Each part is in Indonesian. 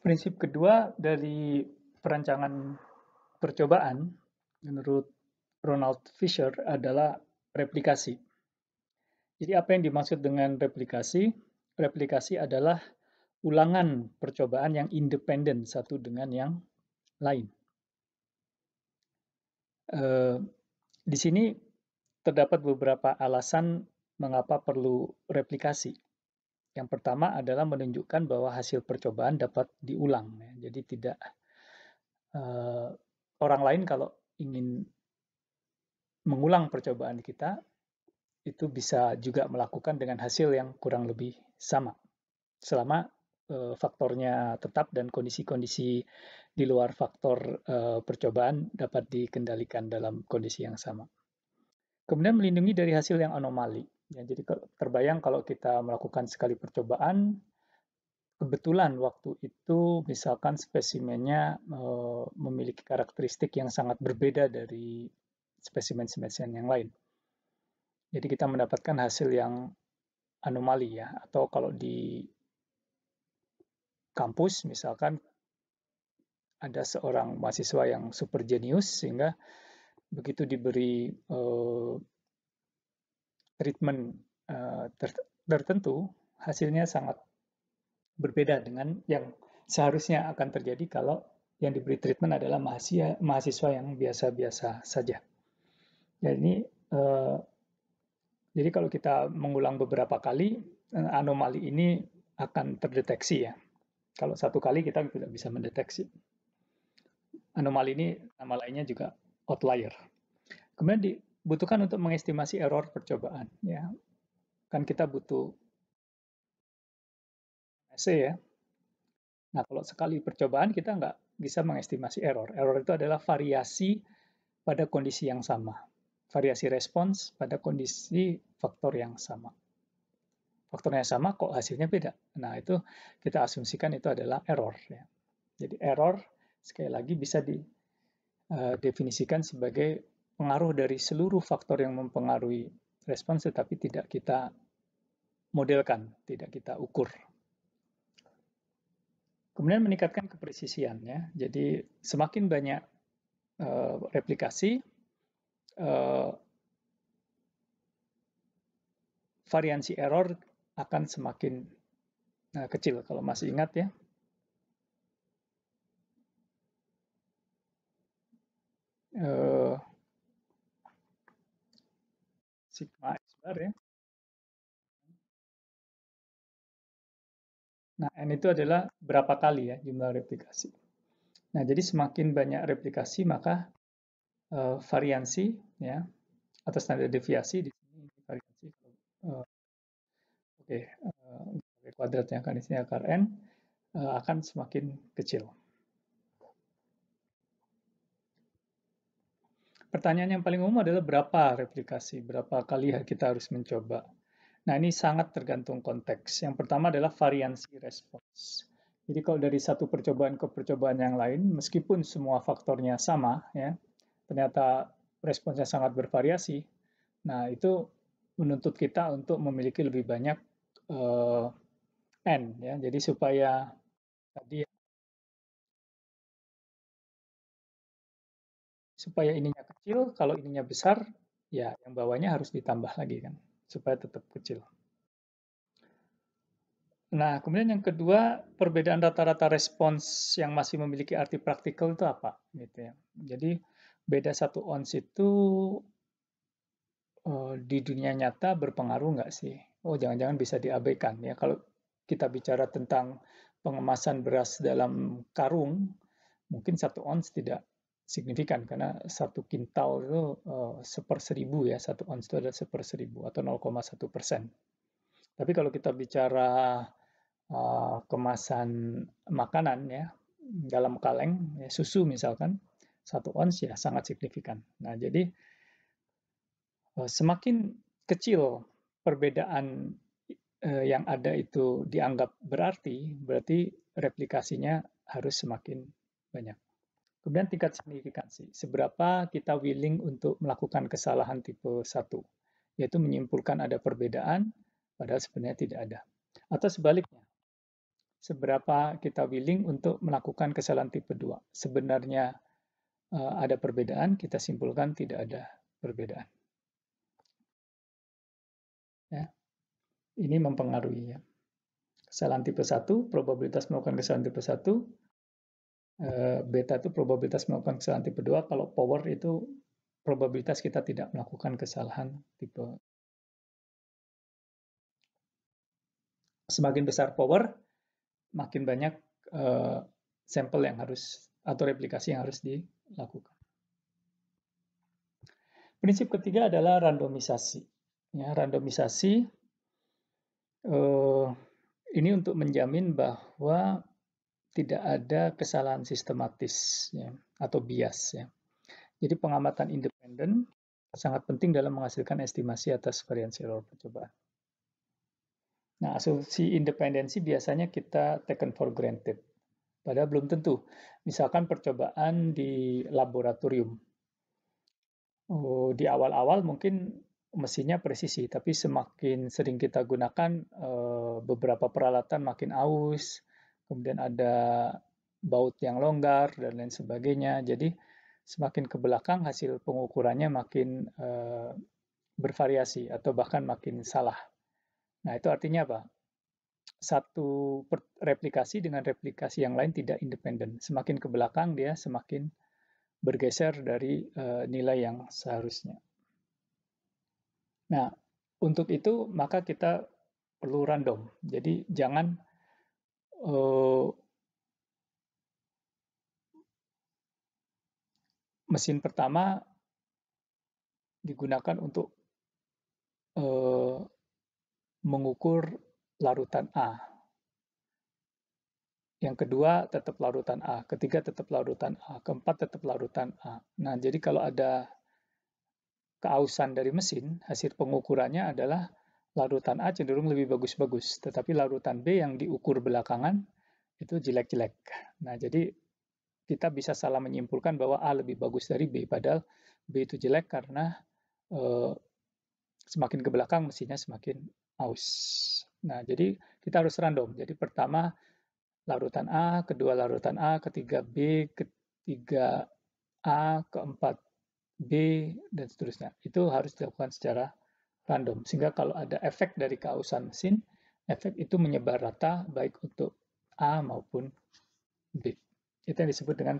Prinsip kedua dari perancangan percobaan menurut Ronald Fisher adalah replikasi. Jadi apa yang dimaksud dengan replikasi? Replikasi adalah ulangan percobaan yang independen satu dengan yang lain. Di sini terdapat beberapa alasan mengapa perlu replikasi. Yang pertama adalah menunjukkan bahwa hasil percobaan dapat diulang. Jadi tidak orang lain kalau ingin mengulang percobaan kita itu bisa juga melakukan dengan hasil yang kurang lebih sama selama faktornya tetap dan kondisi-kondisi di luar faktor percobaan dapat dikendalikan dalam kondisi yang sama. Kemudian melindungi dari hasil yang anomali. Ya, jadi terbayang kalau kita melakukan sekali percobaan, kebetulan waktu itu misalkan spesimennya memiliki karakteristik yang sangat berbeda dari spesimen-spesimen yang lain. Jadi kita mendapatkan hasil yang anomali ya, atau kalau di kampus misalkan ada seorang mahasiswa yang super jenius sehingga begitu diberi treatment tertentu hasilnya sangat berbeda dengan yang seharusnya akan terjadi kalau yang diberi treatment adalah mahasiswa yang biasa-biasa saja. Jadi kalau kita mengulang beberapa kali, anomali ini akan terdeteksi ya. Kalau satu kali kita tidak bisa mendeteksi. Anomali ini nama lainnya juga outlier. Kemudian dibutuhkan untuk mengestimasi error percobaan. Ya, kan kita butuh essay ya. Nah, kalau sekali percobaan kita nggak bisa mengestimasi error. Error itu adalah variasi pada kondisi yang sama. Variasi respons pada kondisi faktor yang sama. Faktornya sama, kok hasilnya beda. Nah, itu kita asumsikan itu adalah error. Ya. Jadi error, sekali lagi bisa didefinisikan sebagai pengaruh dari seluruh faktor yang mempengaruhi respons, tetapi tidak kita modelkan, tidak kita ukur. Kemudian meningkatkan kepresisian ya. Jadi semakin banyak replikasi, variansi error akan semakin kecil. Kalau masih ingat ya. Sigma X bar ya. Nah, N itu adalah berapa kali ya jumlah replikasi. Nah, jadi semakin banyak replikasi maka variansi ya atau standar deviasi di sini variansi oke kuadratnya kan di sini akar n akan semakin kecil. Pertanyaan yang paling umum adalah berapa replikasi, berapa kali kita harus mencoba. Nah, ini sangat tergantung konteks. Yang pertama adalah variansi respons. Jadi kalau dari satu percobaan ke percobaan yang lain, meskipun semua faktornya sama, ya, ternyata responsnya sangat bervariasi. Nah, itu menuntut kita untuk memiliki lebih banyak N, ya. Jadi supaya tadi supaya ininya kecil, kalau ininya besar, ya yang bawahnya harus ditambah lagi kan, supaya tetap kecil. Nah, kemudian yang kedua, perbedaan rata-rata respons yang masih memiliki arti praktikal itu apa? Gitu ya. Jadi beda 1 ons itu di dunia nyata berpengaruh nggak sih? Oh, jangan-jangan bisa diabaikan ya. Kalau kita bicara tentang pengemasan beras dalam karung, mungkin 1 ons tidak signifikan karena 1 kintal itu 1/1000 ya. 1 ons itu adalah 1/1000 atau 0,1%. Tapi kalau kita bicara kemasan makanan ya dalam kaleng ya, susu misalkan 1 ons ya sangat signifikan. Nah jadi semakin kecil perbedaan yang ada itu dianggap berarti replikasinya harus semakin banyak. Kemudian tingkat signifikansi, seberapa kita willing untuk melakukan kesalahan tipe 1, yaitu menyimpulkan ada perbedaan, padahal sebenarnya tidak ada. Atau sebaliknya, seberapa kita willing untuk melakukan kesalahan tipe 2. Sebenarnya ada perbedaan, kita simpulkan tidak ada perbedaan. Ya, ini mempengaruhi ya. Kesalahan tipe 1, probabilitas melakukan kesalahan tipe 1, beta itu probabilitas melakukan kesalahan tipe 2, kalau power itu probabilitas kita tidak melakukan kesalahan tipe. Semakin besar power, makin banyak sampel yang harus atau replikasi yang harus dilakukan. Prinsip ketiga adalah randomisasi. Ya, randomisasi ini untuk menjamin bahwa tidak ada kesalahan sistematis ya, atau bias ya. Jadi pengamatan independen sangat penting dalam menghasilkan estimasi atas variansi error percobaan. Nah, asumsi independensi biasanya kita taken for granted. Padahal belum tentu. Misalkan percobaan di laboratorium. Di awal-awal mungkin mesinnya presisi, tapi semakin sering kita gunakan beberapa peralatan makin aus, kemudian ada baut yang longgar dan lain sebagainya. Jadi semakin ke belakang hasil pengukurannya makin bervariasi atau bahkan makin salah. Nah, itu artinya apa? Satu replikasi dengan replikasi yang lain tidak independen. Semakin ke belakang dia semakin bergeser dari nilai yang seharusnya. Nah, untuk itu maka kita perlu random. Jadi jangan mesin pertama digunakan untuk mengukur larutan A. Yang kedua tetap larutan A, ketiga tetap larutan A, keempat tetap larutan A. Nah, jadi kalau ada keausan dari mesin, hasil pengukurannya adalah larutan A cenderung lebih bagus-bagus, tetapi larutan B yang diukur belakangan itu jelek-jelek. Nah, jadi kita bisa salah menyimpulkan bahwa A lebih bagus dari B, padahal B itu jelek karena semakin ke belakang mesinnya semakin aus. Nah, jadi kita harus random. Jadi pertama larutan A, kedua larutan A, ketiga B, ketiga A, keempat B, dan seterusnya. Itu harus dilakukan secara random. Sehingga kalau ada efek dari keausan mesin, efek itu menyebar rata baik untuk A maupun B. Itu yang disebut dengan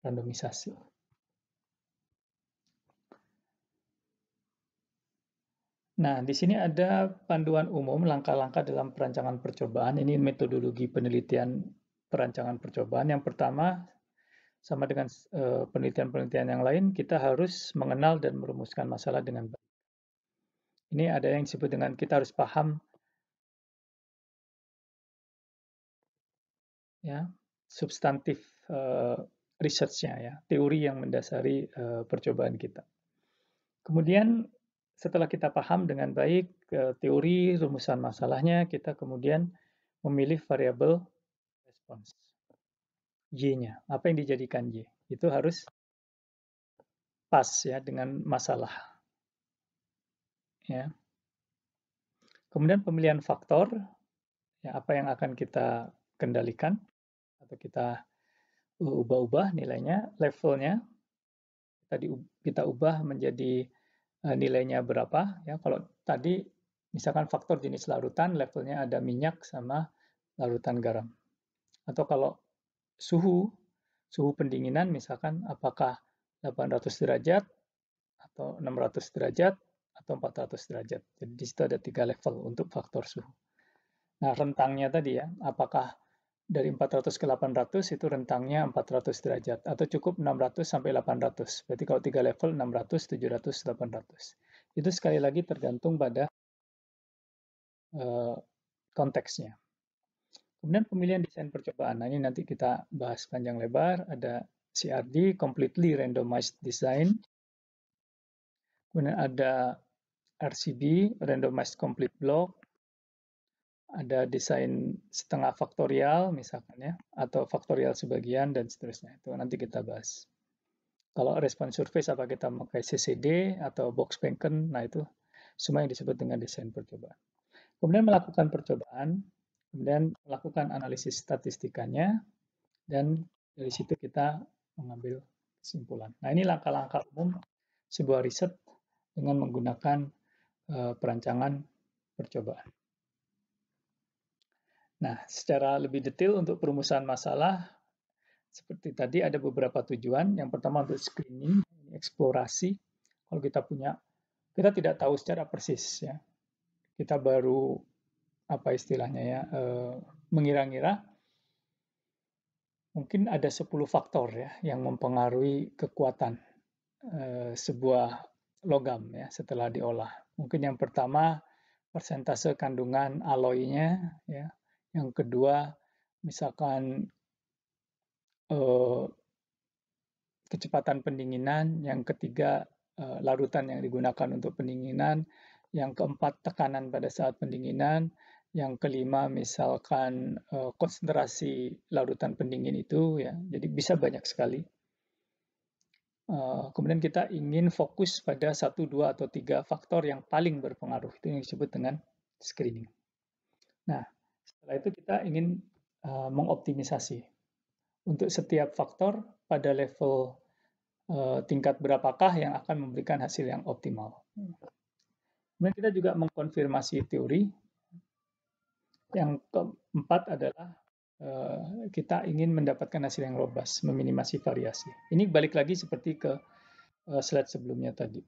randomisasi. Nah, di sini ada panduan umum langkah-langkah dalam perancangan percobaan. Ini metodologi penelitian perancangan percobaan. Yang pertama, sama dengan penelitian-penelitian yang lain, kita harus mengenal dan merumuskan masalah dengan baik. Ini ada yang disebut dengan kita harus paham ya substantif research-nya ya, teori yang mendasari percobaan kita. Kemudian setelah kita paham dengan baik teori rumusan masalahnya, kita kemudian memilih variabel respons. Y-nya, apa yang dijadikan Y? Itu harus pas ya dengan masalah. Ya. Kemudian pemilihan faktor, ya apa yang akan kita kendalikan atau kita ubah-ubah nilainya, levelnya kita ubah menjadi nilainya berapa ya. Kalau tadi misalkan faktor jenis larutan levelnya ada minyak sama larutan garam. Atau kalau suhu pendinginan misalkan apakah 800 derajat atau 600 derajat atau 400 derajat. Jadi di situ ada 3 level untuk faktor suhu. Nah, rentangnya tadi ya, apakah dari 400 ke 800 itu rentangnya 400 derajat atau cukup 600 sampai 800. Berarti kalau 3 level 600, 700, 800. Itu sekali lagi tergantung pada konteksnya. Kemudian pemilihan desain percobaan. Nah, ini nanti kita bahas panjang lebar. Ada CRD, Completely Randomized Design. Kemudian ada RCB, Randomized Complete Block. Ada desain setengah faktorial misalkan ya, atau faktorial sebagian dan seterusnya. Itu nanti kita bahas. Kalau respon surface apa kita pakai CCD atau Box-Penken, nah itu semua yang disebut dengan desain percobaan. Kemudian melakukan percobaan, kemudian melakukan analisis statistikanya, dan dari situ kita mengambil kesimpulan. Nah, ini langkah-langkah umum sebuah riset dengan menggunakan perancangan percobaan. Nah, secara lebih detail untuk perumusan masalah, seperti tadi ada beberapa tujuan. Yang pertama untuk screening, eksplorasi. Kalau kita tidak tahu secara persis ya. Kita baru apa istilahnya ya, mengira-ngira mungkin ada 10 faktor ya yang mempengaruhi kekuatan sebuah logam ya setelah diolah. Mungkin yang pertama persentase kandungan aloynya ya. Yang kedua misalkan kecepatan pendinginan, yang ketiga larutan yang digunakan untuk pendinginan, yang keempat tekanan pada saat pendinginan, yang kelima misalkan konsentrasi larutan pendingin itu ya, jadi bisa banyak sekali. Kemudian kita ingin fokus pada 1, 2, atau 3 faktor yang paling berpengaruh, itu yang disebut dengan screening. Nah, setelah itu kita ingin mengoptimisasi untuk setiap faktor pada level tingkat berapakah yang akan memberikan hasil yang optimal. Kemudian kita juga mengkonfirmasi teori. Yang keempat adalah kita ingin mendapatkan hasil yang robust, meminimasi variasi. Ini balik lagi seperti ke slide sebelumnya tadi.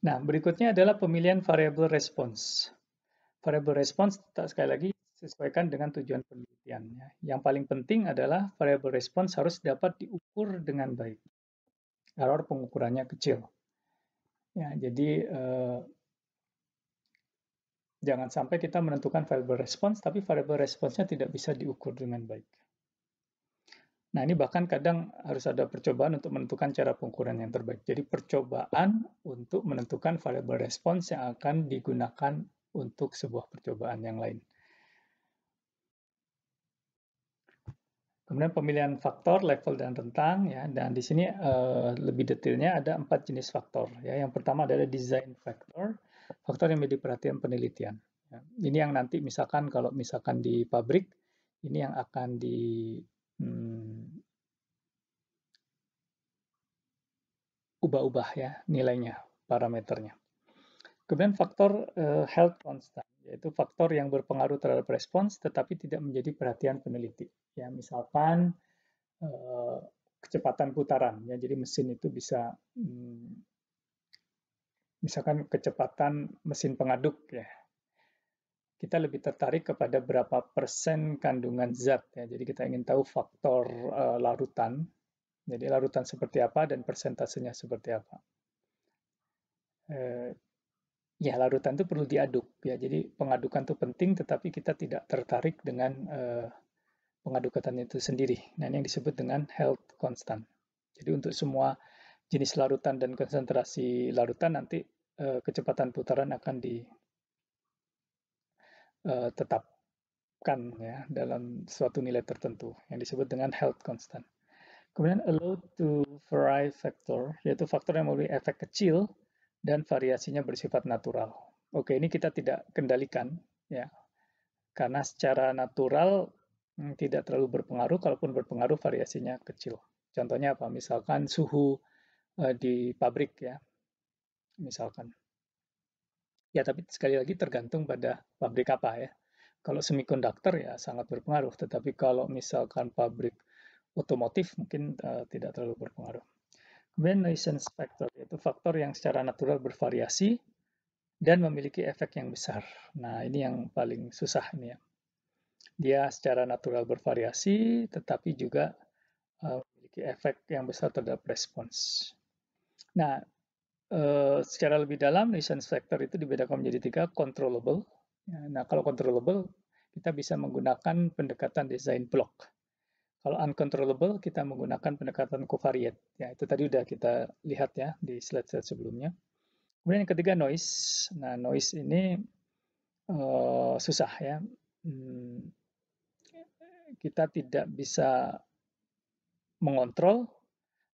Nah, berikutnya adalah pemilihan variable response. Variable response, sekali lagi, sesuaikan dengan tujuan penelitian. Yang paling penting adalah variable response harus dapat diukur dengan baik. Error pengukurannya kecil. Ya, jadi jangan sampai kita menentukan variable response, tapi variable response-nya tidak bisa diukur dengan baik. Nah, ini bahkan kadang harus ada percobaan untuk menentukan cara pengukuran yang terbaik. Jadi percobaan untuk menentukan variable response yang akan digunakan untuk sebuah percobaan yang lain. Kemudian pemilihan faktor, level, dan rentang ya. Dan di sini lebih detailnya ada 4 jenis faktor ya. Yang pertama adalah design factor, faktor yang menjadi perhatian penelitian. Ya. Ini yang nanti misalkan kalau misalkan di pabrik ini yang akan ubah-ubah ya nilainya, parameternya. Kemudian faktor health constant, yaitu faktor yang berpengaruh terhadap respons tetapi tidak menjadi perhatian peneliti. Ya, misalkan kecepatan putaran ya, jadi mesin itu bisa misalkan kecepatan mesin pengaduk ya, kita lebih tertarik kepada berapa persen kandungan zat ya, jadi kita ingin tahu faktor larutan, jadi larutan seperti apa dan persentasenya seperti apa. Ya, larutan itu perlu diaduk ya, jadi pengadukan itu penting tetapi kita tidak tertarik dengan pengadukan itu sendiri. Nah, ini yang disebut dengan health constant. Jadi untuk semua jenis larutan dan konsentrasi larutan nanti kecepatan putaran akan ditetapkan ya dalam suatu nilai tertentu yang disebut dengan health constant. Kemudian allowed to vary factor, yaitu faktor yang memiliki efek kecil dan variasinya bersifat natural. Oke, ini kita tidak kendalikan ya, karena secara natural tidak terlalu berpengaruh, kalaupun berpengaruh variasinya kecil. Contohnya apa? Misalkan suhu di pabrik ya, misalkan. Ya, tapi sekali lagi tergantung pada pabrik apa ya. Kalau semikonduktor ya sangat berpengaruh, tetapi kalau misalkan pabrik otomotif mungkin tidak terlalu berpengaruh. Kemudian nuisance factor, yaitu faktor yang secara natural bervariasi dan memiliki efek yang besar. Nah, ini yang paling susah ini ya. Dia secara natural bervariasi, tetapi juga memiliki efek yang besar terhadap respons. Nah, secara lebih dalam, nuisance factor itu dibedakan menjadi 3, controllable. Nah, kalau controllable, kita bisa menggunakan pendekatan design block. Kalau uncontrollable, kita menggunakan pendekatan covariate. Ya, itu tadi udah kita lihat ya di slide-slide sebelumnya. Kemudian yang ketiga, noise. Nah, noise ini susah ya. Kita tidak bisa mengontrol,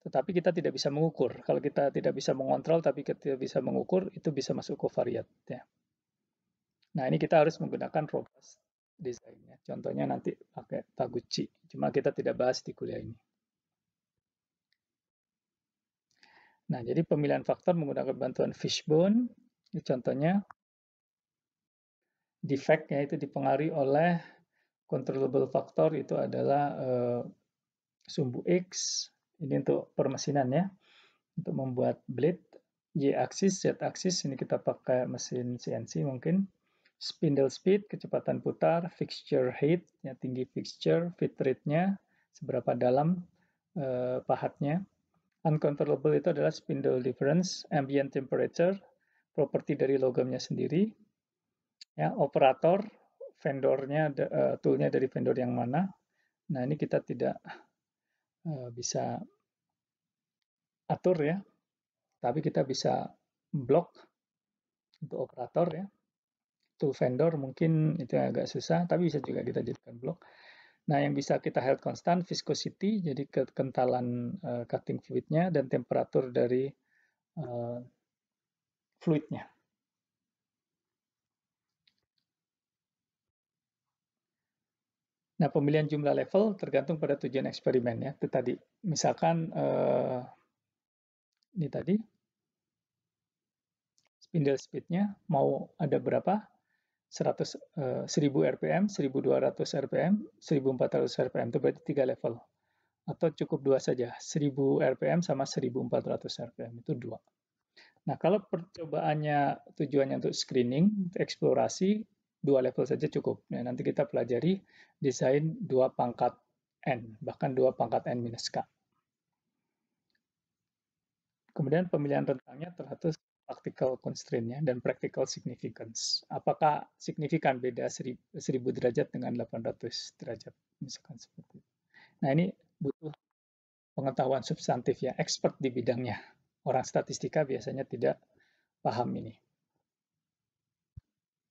tetapi kita tidak bisa mengukur. Kalau kita tidak bisa mengontrol, tapi kita bisa mengukur, itu bisa masuk covariate. Ya. Nah, ini kita harus menggunakan robust design. Ya. Contohnya nanti pakai Taguchi. Cuma kita tidak bahas di kuliah ini. Nah, jadi pemilihan faktor menggunakan bantuan fishbone. Ini contohnya defect, yaitu dipengaruhi oleh controllable factor, itu adalah sumbu X. Ini untuk permesinan ya. Untuk membuat blade. Y-axis, Z-axis, ini kita pakai mesin CNC mungkin. Spindle speed, kecepatan putar, fixture height, ya, tinggi fixture, fit rate-nya, seberapa dalam pahatnya. Uncontrollable itu adalah spindle difference, ambient temperature, properti dari logamnya sendiri. Ya, operator, vendornya, toolnya dari vendor yang mana. Nah, ini kita tidak bisa atur ya, tapi kita bisa blok untuk operator ya. Tool vendor mungkin itu agak susah, tapi bisa juga kita jadikan blok. Nah, yang bisa kita held constant, viscosity, jadi kekentalan cutting fluidnya, dan temperatur dari fluidnya. Nah, pemilihan jumlah level tergantung pada tujuan eksperimen ya. Itu tadi, misalkan ini tadi, spindle speed-nya mau ada berapa? 1000 rpm, 1200 rpm, 1400 rpm, itu berarti 3 level. Atau cukup 2 saja, 1000 rpm sama 1400 rpm, itu 2. Nah, kalau percobaannya tujuannya untuk screening, eksplorasi, 2 level saja cukup. Nah, nanti kita pelajari desain 2 pangkat N, bahkan 2 pangkat N minus K. Kemudian pemilihan rentangnya terhadap practical constraint-nya dan practical significance. Apakah signifikan beda 1000 derajat dengan 800 derajat, misalkan seperti itu. Nah, ini butuh pengetahuan substantif ya, expert di bidangnya. Orang statistika biasanya tidak paham ini.